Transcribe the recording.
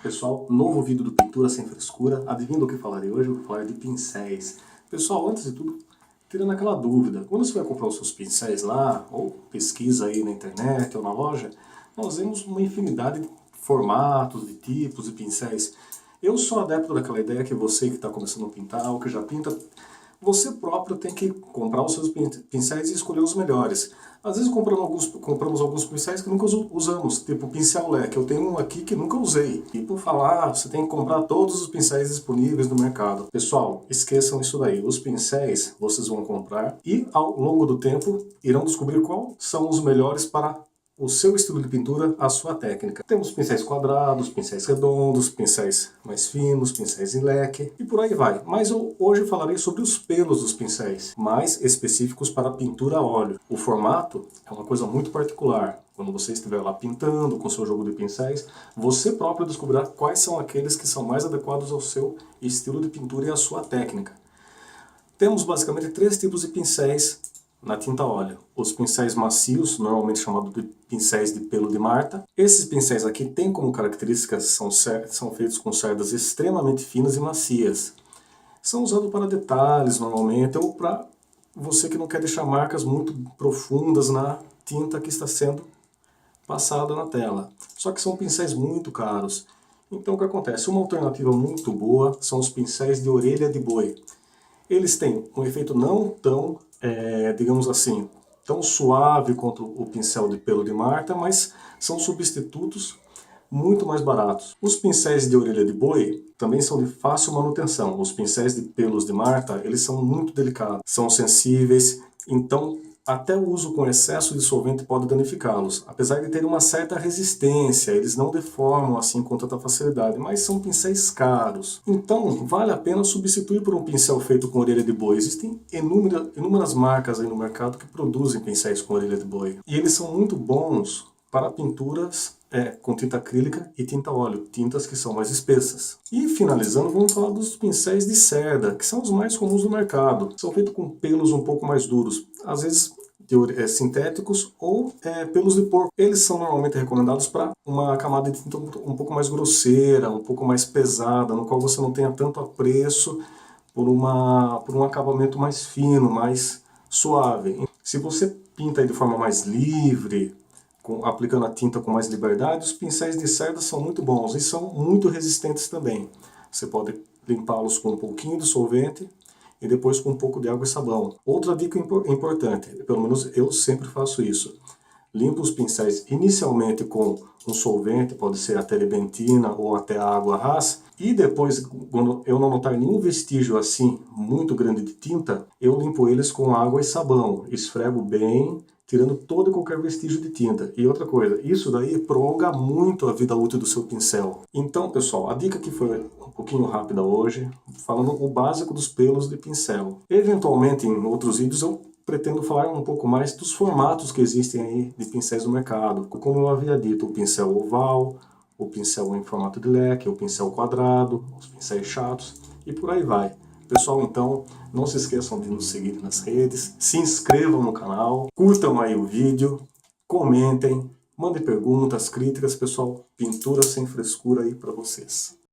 Pessoal, novo vídeo do Pintura Sem Frescura. Adivinha do que falarei hoje? Eu vou falar de pincéis. Pessoal, antes de tudo, tirando aquela dúvida, quando você vai comprar os seus pincéis lá, ou pesquisa aí na internet ou na loja, nós vemos uma infinidade de formatos, de tipos de pincéis. Eu sou adepto daquela ideia que você que está começando a pintar, ou que já pinta, você próprio tem que comprar os seus pincéis e escolher os melhores. Às vezes compramos alguns pincéis que nunca usamos, tipo pincel leque. Eu tenho um aqui que nunca usei. E por falar, você tem que comprar todos os pincéis disponíveis no mercado. Pessoal, esqueçam isso daí. Os pincéis vocês vão comprar e ao longo do tempo irão descobrir quais são os melhores para o seu estilo de pintura, a sua técnica. Temos pincéis quadrados, pincéis redondos, pincéis mais finos, pincéis em leque e por aí vai. Mas eu hoje falarei sobre os pelos dos pincéis, mais específicos para pintura a óleo. O formato é uma coisa muito particular. Quando você estiver lá pintando com seu jogo de pincéis, você próprio descobrirá quais são aqueles que são mais adequados ao seu estilo de pintura e à sua técnica. Temos basicamente três tipos de pincéis na tinta óleo. Os pincéis macios, normalmente chamados de pincéis de pelo de Marta. Esses pincéis aqui têm como características, são feitos com cerdas extremamente finas e macias. São usados para detalhes normalmente, ou para você que não quer deixar marcas muito profundas na tinta que está sendo passada na tela. Só que são pincéis muito caros. Então o que acontece? Uma alternativa muito boa são os pincéis de orelha de boi. Eles têm um efeito não tão, digamos assim, tão suave quanto o pincel de pelo de Marta, mas são substitutos muito mais baratos. Os pincéis de orelha de boi também são de fácil manutenção. Os pincéis de pelos de Marta, eles são muito delicados, são sensíveis, então até o uso com excesso de solvente pode danificá-los. Apesar de terem uma certa resistência, eles não deformam assim com tanta facilidade, mas são pincéis caros. Então vale a pena substituir por um pincel feito com orelha de boi. Existem inúmeras marcas aí no mercado que produzem pincéis com orelha de boi. E eles são muito bons para pinturas com tinta acrílica e tinta óleo, tintas que são mais espessas. E finalizando, vamos falar dos pincéis de cerda, que são os mais comuns no mercado. São feitos com pelos um pouco mais duros, às vezes sintéticos ou pelos de porco. Eles são normalmente recomendados para uma camada de tinta um pouco mais grosseira, um pouco mais pesada, no qual você não tenha tanto apreço por um acabamento mais fino, mais suave. Se você pinta de forma mais livre, aplicando a tinta com mais liberdade, os pincéis de cerda são muito bons e são muito resistentes também. Você pode limpá-los com um pouquinho de solvente e depois com um pouco de água e sabão. Outra dica importante, pelo menos eu sempre faço isso. Limpo os pincéis inicialmente com um solvente, pode ser a terebentina ou até a água Ras, e depois, quando eu não notar nenhum vestígio assim muito grande de tinta, eu limpo eles com água e sabão, esfrego bem, tirando todo e qualquer vestígio de tinta. E outra coisa, isso daí prolonga muito a vida útil do seu pincel. Então, pessoal, a dica que foi um pouquinho rápida hoje, falando o básico dos pelos de pincel. Eventualmente, em outros vídeos, eu pretendo falar um pouco mais dos formatos que existem aí de pincéis no mercado. Como eu havia dito, o pincel oval, o pincel em formato de leque, o pincel quadrado, os pincéis chatos e por aí vai. Pessoal, então, não se esqueçam de nos seguir nas redes, se inscrevam no canal, curtam aí o vídeo, comentem, mandem perguntas, críticas, pessoal. Pintura sem frescura aí para vocês.